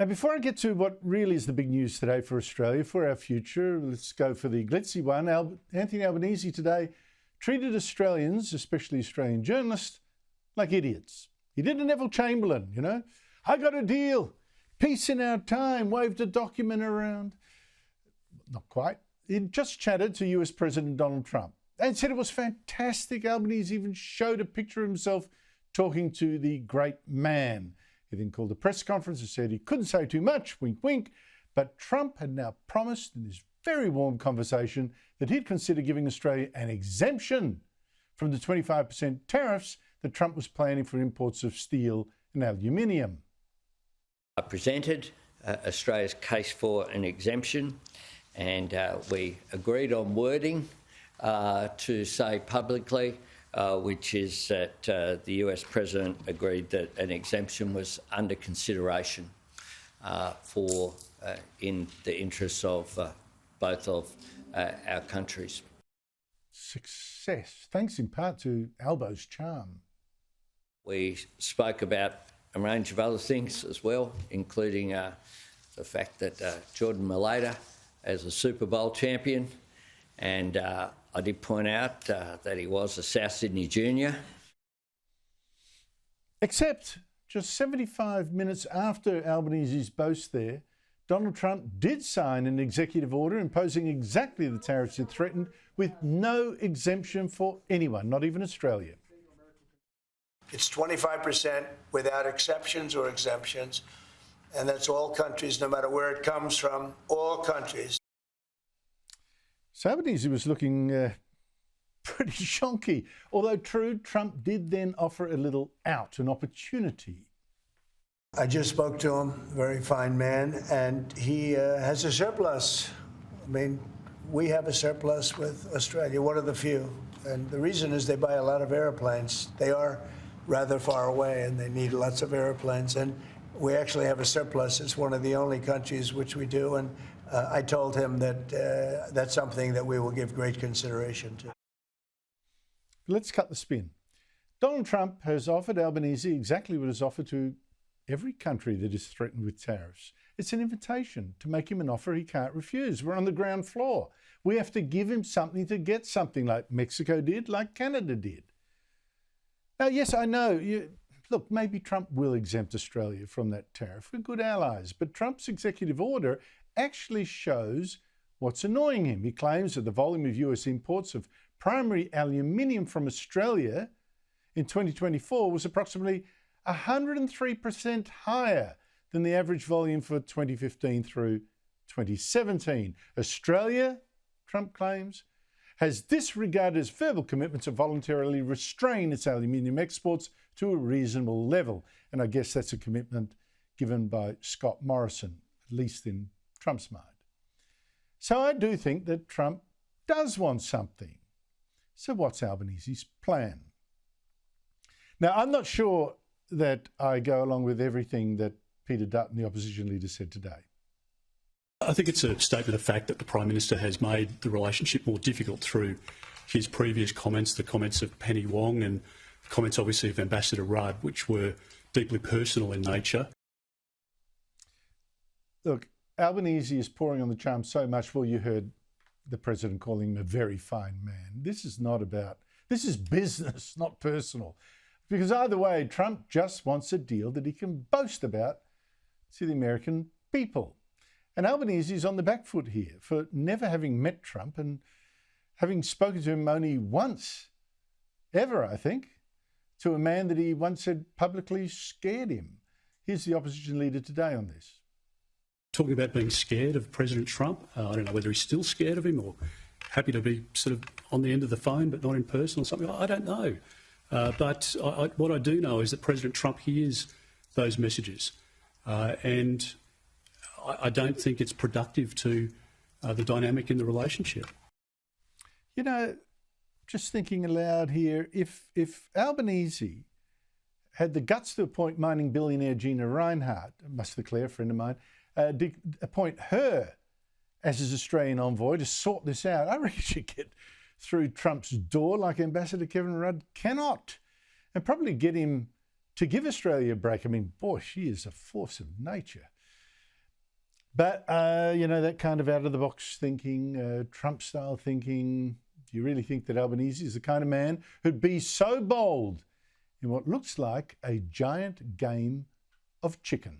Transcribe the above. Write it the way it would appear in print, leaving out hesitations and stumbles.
Now, before I get to what really is the big news today for Australia, for our future, let's go for the glitzy one. Anthony Albanese today treated Australians, especially Australian journalists, like idiots. He did a Neville Chamberlain, I got a deal, peace in our time, waved a document around. Not quite. He just chatted to US President Donald Trump and said it was fantastic. Albanese even showed a picture of himself talking to the great man. He then called a press conference and said he couldn't say too much, wink, wink, but Trump had now promised in this very warm conversation that he'd consider giving Australia an exemption from the 25% tariffs that Trump was planning for imports of steel and aluminium. I presented Australia's case for an exemption, and we agreed on wording to say publicly, which is that the US President agreed that an exemption was under consideration in the interests of both of our countries. Success, thanks in part to Albo's charm. We spoke about a range of other things as well, including the fact that Jordan Mailata as a Super Bowl champion, and I did point out that he was a South Sydney junior. Except just 75 minutes after Albanese's boast there, Donald Trump did sign an executive order imposing exactly the tariffs it threatened, with no exemption for anyone, not even Australia. It's 25% without exceptions or exemptions, and that's all countries, no matter where it comes from, all countries. So Albanese was looking pretty shonky, although true, Trump did then offer a little out, an opportunity. I just spoke to him, very fine man, and he has a surplus. I mean, we have a surplus with Australia, one of the few, and the reason is they buy a lot of airplanes. They are rather far away and they need lots of airplanes, and we actually have a surplus. It's one of the only countries which we do, and I told him that that's something that we will give great consideration to. Let's cut the spin. Donald Trump has offered Albanese exactly what is offered to every country that is threatened with tariffs. It's an invitation to make him an offer he can't refuse. We're on the ground floor. We have to give him something to get something, like Mexico did, like Canada did. Now, yes, I know. Look, maybe Trump will exempt Australia from that tariff. We're good allies. But Trump's executive order actually shows what's annoying him. He claims that the volume of US imports of primary aluminium from Australia in 2024 was approximately 103% higher than the average volume for 2015 through 2017. Australia, Trump claims, has disregarded its verbal commitment to voluntarily restrain its aluminium exports to a reasonable level. And I guess that's a commitment given by Scott Morrison, at least in Trump's mind. So I do think that Trump does want something. So what's Albanese's plan? Now, I'm not sure that I go along with everything that Peter Dutton, the opposition leader, said today. I think it's a statement of fact that the Prime Minister has made the relationship more difficult through his previous comments, the comments of Penny Wong and the comments obviously of Ambassador Rudd, which were deeply personal in nature. Look, Albanese is pouring on the charm so much. Well, you heard the President calling him a very fine man. This is business, not personal. Because either way, Trump just wants a deal that he can boast about to the American people. And Albanese is on the back foot here for never having met Trump and having spoken to him only once, ever, I think, to a man that he once said publicly scared him. Here's the opposition leader today on this. Talking about being scared of President Trump, I don't know whether he's still scared of him or happy to be sort of on the end of the phone but not in person or something. I don't know. But what I do know is that President Trump hears those messages, and I don't think it's productive to the dynamic in the relationship. You know, just thinking aloud here, if Albanese had the guts to appoint mining billionaire Gina Rinehart, must declare, a friend of mine, appoint her as his Australian envoy to sort this out, I reckon she'd get through Trump's door like Ambassador Kevin Rudd cannot, and probably get him to give Australia a break. I mean, boy, she is a force of nature. But, you know, that kind of out-of-the-box thinking, Trump-style thinking, do you really think that Albanese is the kind of man who'd be so bold in what looks like a giant game of chicken?